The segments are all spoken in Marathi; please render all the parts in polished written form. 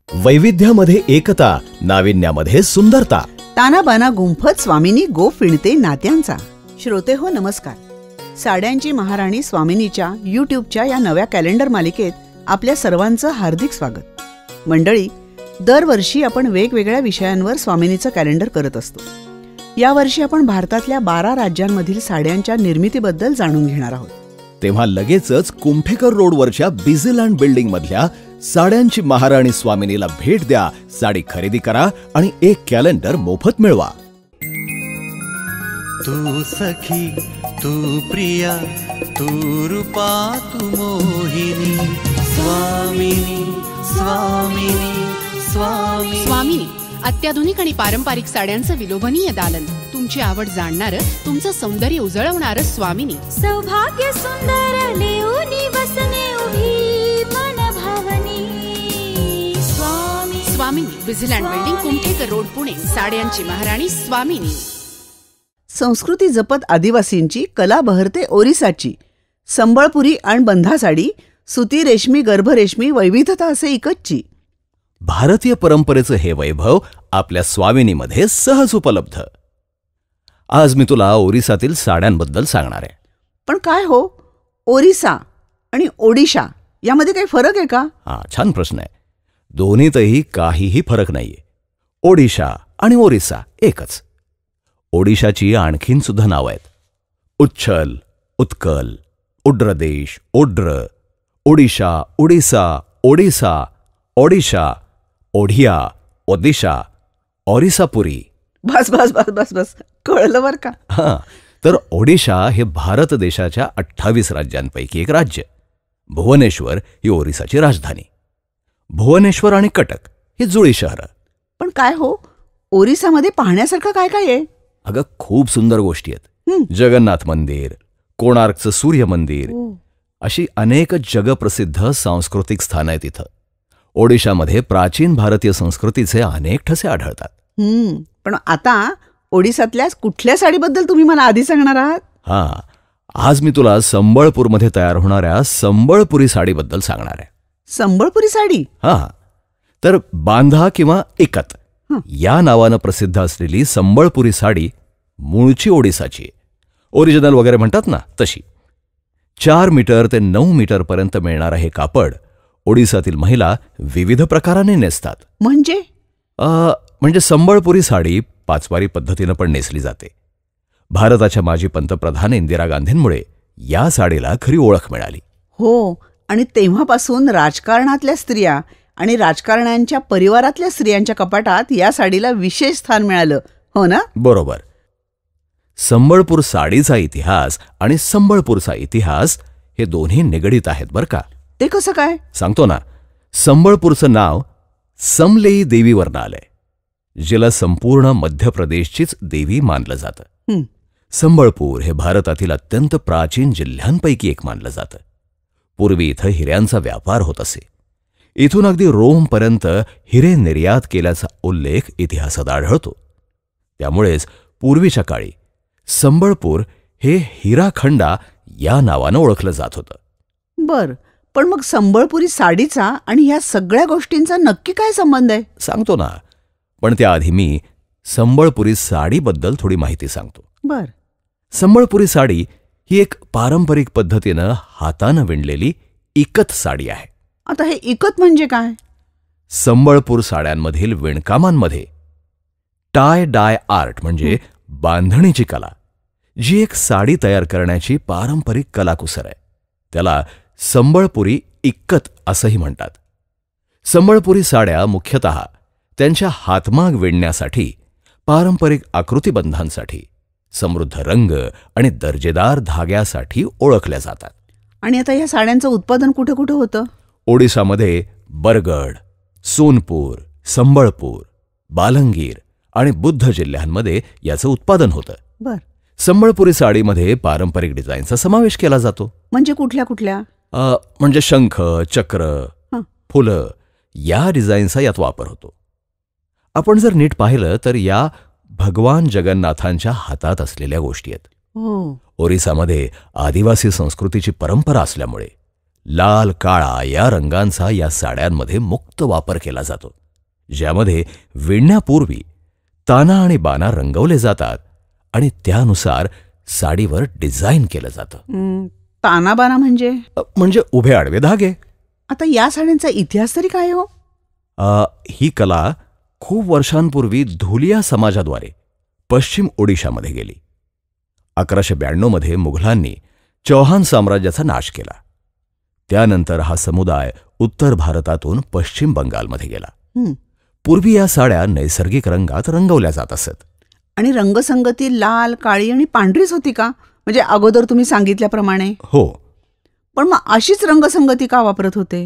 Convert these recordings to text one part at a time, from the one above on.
वैविध्यामध्ये एकता, नाविन्यामध्ये सुंदरता. तानाबाना गुंफत स्वामिनी गो फिणते नात्यांचा. श्रोते हो नमस्कार. साड्यांची महाराणी स्वामिनीच्या यूट्यूबच्या या नव्या कॅलेंडर मालिकेत आपल्या सर्वांचं हार्दिक स्वागत. मंडळी, दरवर्षी आपण वेगवेगळ्या विषयांवर स्वामिनीचं कॅलेंडर करत असतो. यावर्षी आपण भारतातल्या 12 राज्यांमधील साड्यांच्या निर्मितीबद्दल जाणून घेणार आहोत. तेव्हा लगेचच कुमठेकर रोडवरच्या बिझीलँड बिल्डिंग मधल्या साड्यांची महाराणी स्वामिनीला भेट द्या, साडी खरेदी करा आणि एक कॅलेंडर मोफत मिळवा. तू सखी, तू प्रिया, तू रूपा, तू मोहिनी. स्वामिनी स्वामिनी स्वामिनी. स्वामिनी अत्याधुनिक आणि पारंपरिक साड्यांचं विलोभनीय दालन. तुमची आवड जाणणारं, तुमचं सौंदर्य उजळवणारं स्वामिनी. सौभाग्य सुंदर लेऊनी बसने उभी मन भावनी. स्वामिनी Busyland building, Kumthekar road, Pune. साड्यांची महाराणी स्वामिनी. संस्कृती जपत आदिवासींची, कला बहरते ओरिसाची. संबळपुरी आणि बंधा साडी, सुती, रेशमी, गर्भरेशमी, वैविधता असे एकचची. भारतीय परंपरेचं हे वैभव आपल्या स्वामिनीमध्ये सहज उपलब्ध. आज मी तुला ओरिसातील साड्यांबद्दल सांगणार आहे. पण काय हो, ओरिसा आणि ओडिशा यामध्ये काही फरक आहे का? छान प्रश्न आहे. दोन्हीतही काहीही फरक नाहीये. ओडिशा आणि ओरिसा एकच. ओडिशाची आणखीन सुद्धा नावं आहेत. उच्छल, उत्कल, उड्रदेश, ओड्र, ओडिशा, ओडिसा, ओडिसा, ओडिशा, ओढिया, ओदिशा, ओरिसापुरी. बस बस बस बस बस कळलं बर का. तर ओडिशा हे भारत देशाच्या 28 राज्यांपैकी एक राज्य. भुवनेश्वर ही ओरिसाची राजधानी. भुवनेश्वर आणि कटक ही जुळी शहरं. पण काय हो, ओरिसामध्ये पाहण्यासारखं काय काय आहे? अगं, खूप सुंदर गोष्टी आहेत. जगन्नाथ मंदिर, कोणार्कचं सूर्य मंदिर, अशी अनेक जगप्रसिद्ध सांस्कृतिक स्थानं आहेत इथं. ओडिशामध्ये प्राचीन भारतीय संस्कृतीचे अनेक ठसे आढळतात. पण आता ओडिसातल्या कुठल्या साडीबद्दल तुम्ही मला आधी सांगणार आहात? आज मी तुला संबळपूरमध्ये तयार होणाऱ्या संबळपुरी साडीबद्दल सांगणार आहे. संबळपुरी साडी? तर बांधा किंवा एकत या नावानं प्रसिद्ध असलेली संबळपुरी साडी मूळची ओडिसाची, ओरिजिनल वगैरे म्हणतात ना तशी. 4 मीटर ते 9 मीटर पर्यंत मिळणारं हे कापड ओडिसातील महिला विविध प्रकाराने नेसतात. म्हणजे संबळपुरी साडी 5 वारी पद्धतीनं पण नेसली जाते. भारताच्या माजी पंतप्रधान इंदिरा गांधींमुळे या साडीला खरी ओळख मिळाली. हो, आणि तेव्हापासून राजकारणातल्या स्त्रिया आणि राजकारण्यांच्या परिवारातल्या स्त्रियांच्या कपाटात या साडीला विशेष स्थान मिळालं, हो ना? बरोबर. संबळपूर साडीचा इतिहास आणि संबळपूरचा इतिहास हे दोन्ही निगडीत आहेत बरं का. ते कसं काय? सांगतो ना. संबळपूरचं नाव समलेई देवीवरनं आलंय, जिला संपूर्ण मध्य प्रदेशचीच देवी मानलं जातं. संबळपूर हे भारतातील अत्यंत प्राचीन जिल्ह्यांपैकी एक मानलं जातं. पूर्वी इथं हिऱ्यांचा व्यापार होत असे. इथून अगदी रोमपर्यंत हिरे निर्यात केल्याचा उल्लेख इतिहासात आढळतो. त्यामुळेच पूर्वीच्या काळी संबळपूर हे हिराखंडा या नावानं ओळखलं जात होतं. बर, पण मग संबळपुरी साडीचा आणि ह्या सगळ्या गोष्टींचा नक्की काय संबंध आहे? सांगतो ना, पण त्याआधी मी संबळपुरी साडीबद्दल थोडी माहिती सांगतो. बर. संबळपुरी साडी ही एक पारंपरिक पद्धतीनं हातानं विणलेली इकत साडी आहे. आता हे इकत म्हणजे काय? संबळपूर साड्यांमधील विणकामांमध्ये टाय डाय आर्ट म्हणजे बांधणीची कला, जी एक साडी तयार करण्याची पारंपरिक कलाकुसर आहे, त्याला संबळपुरी इक्कत असंही म्हणतात. संबळपुरी साड्या मुख्यतः त्यांच्या हातमाग विणण्यासाठी, पारंपरिक आकृतिबंधांसाठी, समृद्ध रंग आणि दर्जेदार धाग्यासाठी ओळखल्या जातात. आणि आता या साड्यांचं उत्पादन कुठे कुठे होतं? ओडिसामध्ये बरगड, सोनपूर, संबळपूर, बालंगीर आणि बुद्ध जिल्ह्यांमध्ये याचं उत्पादन होतं. बर. संबळपुरी साडीमध्ये पारंपरिक डिझाईनचा समावेश केला जातो. म्हणजे कुठल्या कुठल्या? म्हणजे शंख, चक्र, फुलं या डिझाईनचा यात वापर होतो. आपण जर नीट पाहिलं तर या भगवान जगन्नाथांच्या हातात असलेल्या गोष्टी आहेत. हो. ओरिसामध्ये आदिवासी संस्कृतीची परंपरा असल्यामुळे लाल काळा या रंगांचा या साड्यांमध्ये मुक्त वापर केला जातो, ज्यामध्ये विणण्यापूर्वी ताना आणि बाना रंगवले जातात आणि त्यानुसार साडीवर डिझाईन केलं जातं. तानाबाना म्हणजे उभे आडवे धागे. आता या साड्यांचा इतिहास तरी काय हो? ही कला खूप वर्षांपूर्वी धुलिया समाजाद्वारे पश्चिम ओडिशामध्ये गेली. 1192 मध्ये मुघलांनी चौहान साम्राज्याचा नाश केला. त्यानंतर हा समुदाय उत्तर भारतातून पश्चिम बंगालमध्ये गेला. पूर्वी या साड्या नैसर्गिक रंगात रंगवल्या जात असत. आणि रंगसंगती लाल, काळी आणि पांढरीच होती का? म्हणजे अगोदर तुम्ही सांगितल्याप्रमाणे? हो. पण मग अशीच रंगसंगती का वापरत होते?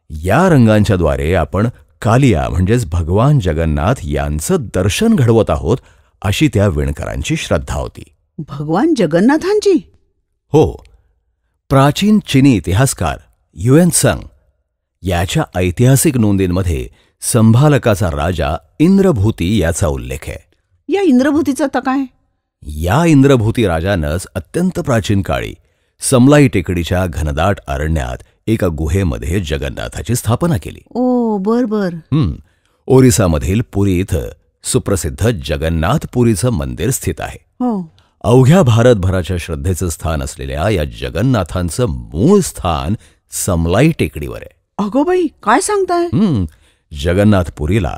या रंगांच्या द्वारे आपण कालिया म्हणजेच भगवान जगन्नाथ यांचं दर्शन घडवत आहोत अशी त्या विणकरांची श्रद्धा होती. भगवान जगन्नाथांची? हो. प्राचीन चिनी इतिहासकार युएनसंग याच्या ऐतिहासिक नोंदींमध्ये संभालकाचा राजा इंद्रभूती याचा उल्लेख आहे. या इंद्रभूतीचा तर काय? या इंद्रभूती राजानंच अत्यंत प्राचीन काळी समलाई टेकडीच्या घनदाट अरण्यात एका गुहेमध्ये जगन्नाथाची स्थापना केली. ओ बर बर. ओरिसामधील पुरी इथं सुप्रसिद्ध जगन्नाथपुरीचं मंदिर स्थित आहे. हो. अवघ्या भारतभराच्या श्रद्धेचं स्थान असलेल्या या जगन्नाथांचं मूळ स्थान समलाई टेकडीवर आहे. अगो बाई, काय सांगताय? जगन्नाथपुरीला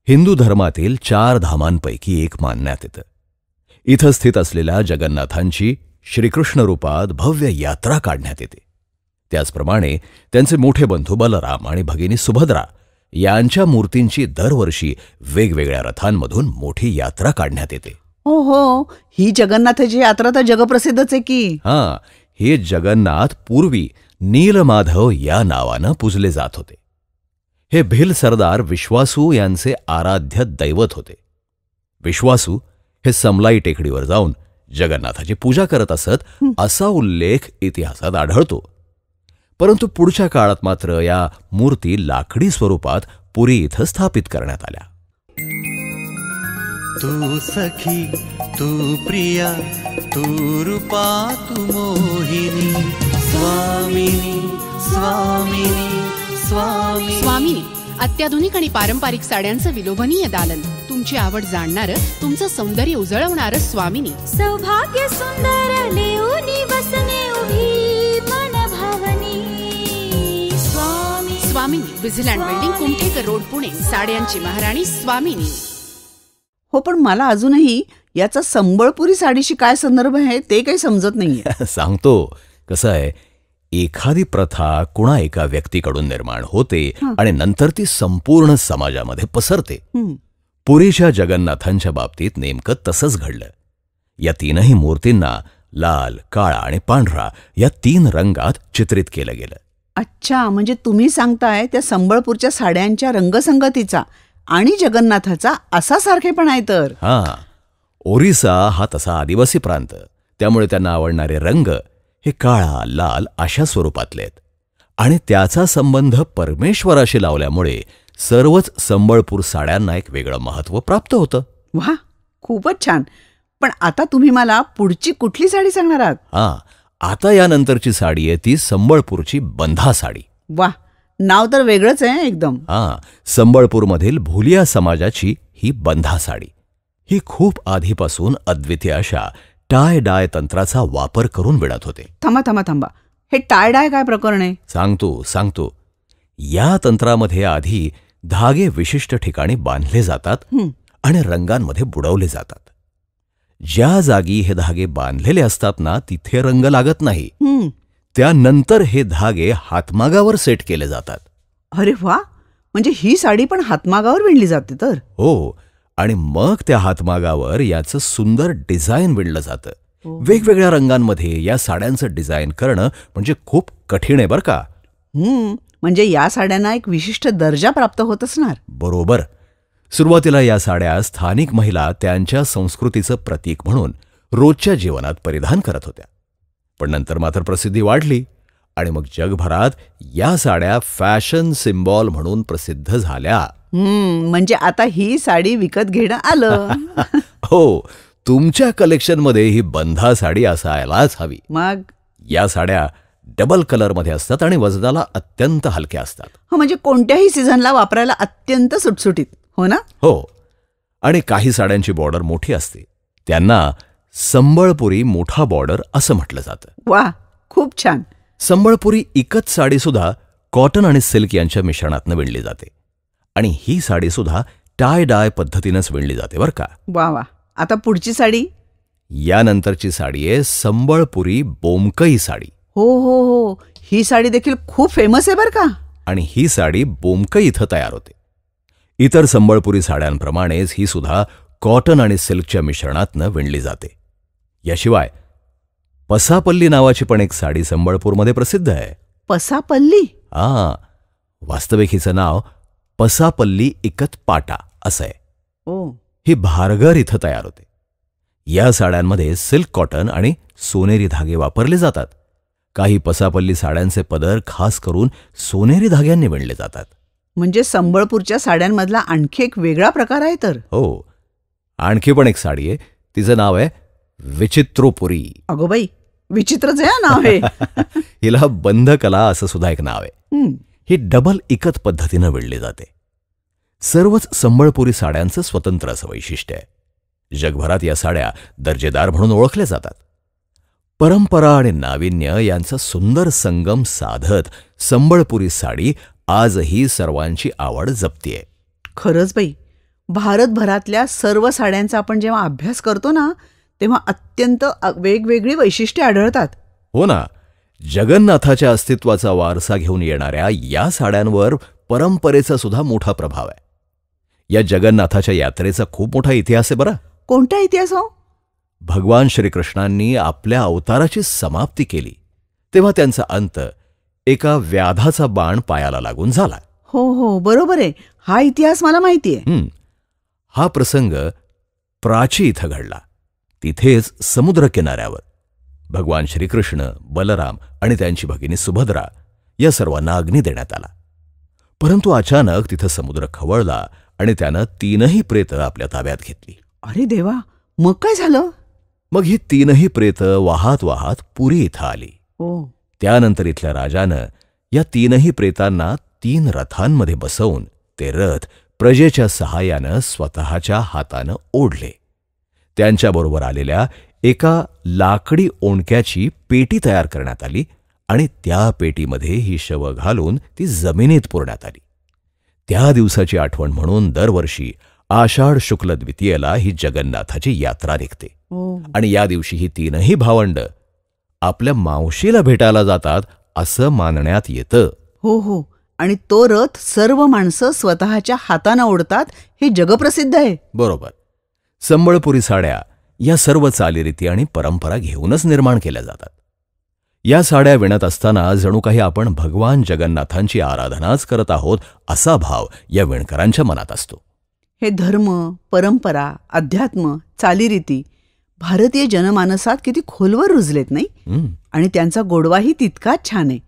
हिंदू धर्मातील 4 धामांपैकी एक मानण्यात येतं. इथं स्थित असलेल्या जगन्नाथांची श्रीकृष्ण रूपात भव्य यात्रा काढण्यात येते. त्याचप्रमाणे त्यांचे मोठे बंधू बलराम आणि भगिनी सुभद्रा यांच्या मूर्तींची दरवर्षी वेगवेगळ्या रथांमधून मोठी यात्रा काढण्यात येते. हो हो, ही जगन्नाथाची यात्रा तर जगप्रसिद्धच आहे की. हे जगन्नाथ पूर्वी नीलमाधव या नावानं पूजले जात होते. हे भिल सरदार विश्वासू यांचे आराध्य दैवत होते. विश्वासू हे समलाई टेकडीवर जाऊन जगन्नाथाची पूजा करत असत असा उल्लेख इतिहासात आढळतो. परंतु पुढच्या काळात मात्र या मूर्ती लाकडी स्वरूपात पुरी इथं स्थापित करण्यात आल्या. तू सखी, तू प्रिया, तू रूपा, तू मोहिनी, स्वामिनी स्वामिनी स्वामी. स्वामिनी अत्याधुनिक आणि पारंपरिक साड्यांचं विलोभनीय दालन, तुमची आवड जाणणारं, तुमचं सौंदर्य उजळवणारं स्वामिनी. सौभाग्य सुंदर लेऊनी वसने उभी मन भावनी. स्वामिनी विझिलँड बिल्डिंग, कुमठेकर रोड, पुणे. साड्यांची महाराणी स्वामिनी. हो, पण मला अजूनही याचा संबळपुरी साडीशी काय संदर्भ आहे ते काही समजत नाहीये. सांगतो. कसं आहे, एखादी प्रथा कुणा एका व्यक्तीकडून निर्माण होते आणि नंतर ती संपूर्ण समाजामध्ये पसरते. पुरीच्या जगन्नाथांच्या बाबतीत नेमकं तसंच घडलं. या 3ही मूर्तींना लाल, काळा आणि पांढरा या 3 रंगात चित्रित केलं गेलं. अच्छा, म्हणजे तुम्ही सांगताय त्या संबळपूरच्या साड्यांच्या रंगसंगतीचा आणि जगन्नाथाचा असा सारखेपणा आहे तर? ओरिसा हा तसा आदिवासी प्रांत, त्यामुळे त्यांना आवडणारे रंग हे काळा, लाल अशा स्वरूपातले आहेत. आणि त्याचा संबंध परमेश्वराशी लावल्यामुळे सर्वच संबळपूर साड्यांना एक वेगळं महत्त्व प्राप्त होतं. वा, खूपच छान. पण आता तुम्ही मला पुढची कुठली साडी सांगणार आहात? आता यानंतरची साडी आहे ती संबळपूरची बंधा साडी. वा, नाव तर वेगळंच आहे एकदम. संबळपूरमधील भुलिया समाजाची ही बंधा साडी. ही खूप आधीपासून अद्वितीय अशा टाय डाय तंत्राचा वापर करून विणत होते. थांबा, हे टाय डाय काय प्रकरण आहे? सांगतो. या तंत्रामध्ये आधी धागे विशिष्ट ठिकाणी बांधले जातात आणि रंगांमध्ये बुडवले जातात. ज्या जागी हे धागे बांधलेले असतात ना, तिथे रंग लागत नाही. त्यानंतर हे धागे हातमागावर सेट केले जातात. अरे वा, म्हणजे ही साडी पण हातमागावर विणली जाते तर? हो, आणि मग त्या हातमागावर याचं सुंदर डिझाईन विणलं जातं. वेगवेगळ्या रंगांमध्ये या साड्यांचं डिझाईन करणं म्हणजे खूप कठीण आहे बरं का. म्हणजे या साड्यांना एक विशिष्ट दर्जा प्राप्त होत असणार. बरोबर. सुरुवातीला या साड्या स्थानिक महिला त्यांच्या संस्कृतीचं प्रतीक म्हणून रोजच्या जीवनात परिधान करत होत्या. पण नंतर मात्र प्रसिद्धी वाढली आणि मग जगभरात या साड्या फॅशन सिम्बॉल म्हणून प्रसिद्ध झाल्या. म्हणजे आता ही साडी विकत घेणं आलं. हो, तुमच्या कलेक्शनमध्ये ही बंधा साडी असायलाच हवी. मग या साड्या डबल कलरमध्ये असतात आणि वजनाला अत्यंत हलक्या असतात. हो, म्हणजे कोणत्याही सीझनला वापरायला अत्यंत सुटसुटीत, हो ना? हो. आणि काही साड्यांची बॉर्डर मोठी असते, त्यांना संबळपुरी मोठा बॉर्डर असं म्हटलं जातं. वा, खूप छान. संबळपुरी इकत साडी सुद्धा कॉटन आणि सिल्क यांच्या मिश्रणातनं विणली जाते आणि ही साडी सुद्धा टाय डाय पद्धतीनंच विणली जाते बरं का. वा वा. आता पुढची साडी? यानंतरची साडी आहे संबळपुरी बोमकई साडी. हो हो हो, ही साडी देखील खूप फेमस आहे बरं का. आणि ही साडी बोमकई इथं तयार होते. इतर संबळपुरी साड्यांप्रमाणेच ही सुद्धा कॉटन आणि सिल्कच्या मिश्रणातनं विणली जाते. याशिवाय पसापल्ली नावाची पण एक साडी संबळपूरमध्ये प्रसिद्ध आहे. पसापल्ली? वास्तविक हिचं नाव पसापल्ली इकत पाटा असं आहे. ओ. ही भारघर इथं तयार होते. या साड्यांमध्ये सिल्क कॉटन आणि सोनेरी धागे वापरले जातात. काही पसापल्ली साड्यांचे पदर खास करून सोनेरी धाग्यांनी विणले जातात. म्हणजे संबळपूरच्या साड्यांमधला आणखी एक वेगळा प्रकार आहे तर. हो. आणखी पण एक साडी आहे, तिचं नाव आहे विचित्रोपुरी. अगो बाई, विचित्रच आहे नाव आहे. हिला बंधकला असं सुद्धा एक नाव आहे. ही डबल इकत पद्धतीनं विणली जाते. सर्वच संबळपुरी साड्यांचं स्वतंत्र असं वैशिष्ट्य आहे. जगभरात या साड्या दर्जेदार म्हणून ओळखल्या जातात. परंपरा आणि नाविन्य यांचा सुंदर संगम साधत संबळपुरी साडी आजही सर्वांची आवड जपतीये. खरंच बाई, भारतभरातल्या सर्व साड्यांचा आपण जेव्हा अभ्यास करतो ना, तेव्हा अत्यंत वेगवेगळी वैशिष्ट्ये आढळतात. हो ना. जगन्नाथाच्या अस्तित्वाचा वारसा घेऊन येणाऱ्या या साड्यांवर परंपरेचा सुद्धा मोठा प्रभाव आहे. या जगन्नाथाच्या यात्रेचा खूप मोठा इतिहास आहे बरं. कोणता इतिहास हो? भगवान श्रीकृष्णांनी आपल्या अवताराची समाप्ती केली तेव्हा त्यांचा अंत एका व्याधाचा बाण पायाला लागून झाला. हो हो, बरोबर आहे. हा इतिहास मला माहिती आहे. हा प्रसंग प्राची इथं घडला. तिथेच समुद्र किनाऱ्यावर भगवान श्रीकृष्ण, बलराम आणि त्यांची भगिनी सुभद्रा या सर्वांना अग्नी देण्यात आला. परंतु अचानक तिथं समुद्र खवळला आणि त्यानं 3ही प्रेतं आपल्या ताब्यात घेतली. अरे देवा, मग काय झालं? मग ही 3ही प्रेतं वाहत वाहत पुरी इथं आली. त्यानंतर इथल्या राजानं या 3ही प्रेतांना 3 रथांमध्ये बसवून ते रथ प्रजेच्या सहाय्यानं स्वतःच्या हातानं ओढले. त्यांच्याबरोबर आलेल्या एका लाकडी ओंडक्याची पेटी तयार करण्यात आली आणि त्या पेटीमध्ये ही शवं घालून ती जमिनीत पुरण्यात आली. त्या दिवसाची आठवण म्हणून दरवर्षी आषाढ शुक्ल द्वितीयेला ही जगन्नाथाची यात्रा निघते. आणि या दिवशी ही 3ही भावंड आपल्या मावशीला भेटायला जातात असं मानण्यात येतं. हो हो, आणि तो रथ सर्व माणसं स्वतःच्या हातानं ओढतात हे जगप्रसिद्ध आहे. बरोबर. संबळपुरी साड्या या सर्व चालीरीती आणि परंपरा घेऊनच निर्माण केल्या जातात. या साड्या विणत असताना जणू काही आपण भगवान जगन्नाथांची आराधनाच करत आहोत असा भाव या विणकरांच्या मनात असतो. हे धर्म, परंपरा, अध्यात्म, चालीरीती भारतीय जनमानसात किती खोलवर रुजलेत नाही, आणि त्यांचा गोडवाही तितकाच छान आहे.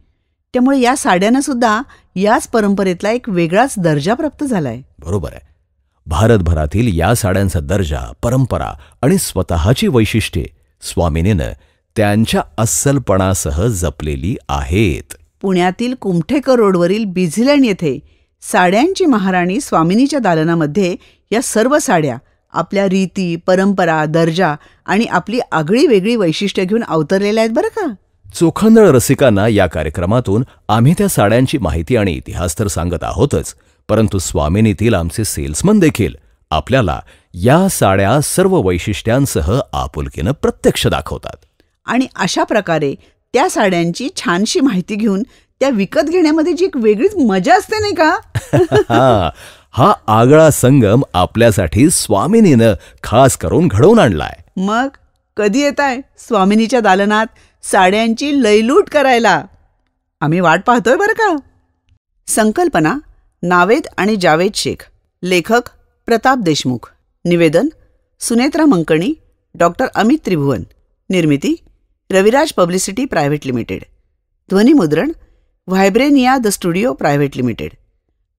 त्यामुळे या साड्यांना सुद्धा याच परंपरेतला एक वेगळाच दर्जा प्राप्त झालाय. बरोबर आहे. भारतभरातील या साड्यांचा दर्जा, परंपरा आणि स्वतःची वैशिष्ट्ये स्वामिनीनं त्यांच्या अस्सलपणासह जपलेली आहेत. पुण्यातील कुमठेकर रोडवरील बिझीलँड येथे साड्यांची महाराणी स्वामिनीच्या दालनामध्ये या सर्व साड्या आपल्या रीती, परंपरा, दर्जा आणि आपली आगळी वेगळी वैशिष्ट्ये घेऊन अवतरलेल्या आहेत बरं का. चोखंदळ रसिकांना या कार्यक्रमातून आम्ही त्या साड्यांची माहिती आणि इतिहास तर सांगत आहोतच, परंतु स्वामिनीतील आमचे सेल्समन देखील आपल्याला या साड्या सर्व वैशिष्ट्यांसह आपुलकीनं प्रत्यक्ष दाखवतात. आणि अशा प्रकारे त्या साड्यांची छानशी माहिती घेऊन त्या विकत घेण्यामध्ये जी एक वेगळीच मजा असते नाही का. हा आगळा संगम आपल्यासाठी स्वामिनीनं खास करून घडवून आणलाय. मग कधी येताय स्वामिनीच्या दालनात साड्यांची लयलूट करायला? आम्ही वाट पाहतोय बरं का. संकल्पना नावेद आणि जावेद शेख, लेखक प्रताप देशमुख, निवेदन सुनेत्रा मंकणी, डॉक्टर अमित त्रिभुवन, निर्मिती रविराज पब्लिसिटी प्रायव्हेट लिमिटेड, ध्वनिमुद्रण व्हायब्रेनिया द स्टुडिओ प्रायव्हेट लिमिटेड,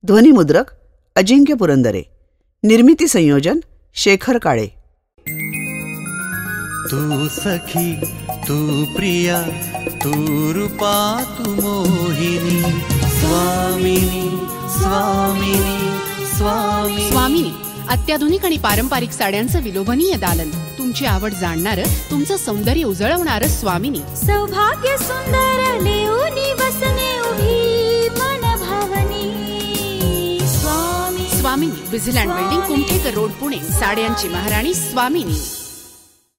ध्वनिमुद्रक अजिंक्य पुरंदरे, निर्मिती संयोजन शेखर काळे. तू सखी तू प्रिया तू रूपा तू मोहिनी स्वामिनी स्वामिनी स्वामी स्वामिनी अत्याधुनिक आणि पारंपरिक साड्यांचं विलोभनीय दालन, तुमची आवड जाणणारं, तुमचं सौंदर्य उजळवणारं स्वामिनी. सौभाग्य सुंदर लेऊनी वसने उभी मन भावनी स्वामी. स्वामिनी, विझलँड बिल्डिंग, कुमठेकर रोड, पुणे. साड्यांची महाराणी स्वामिनी.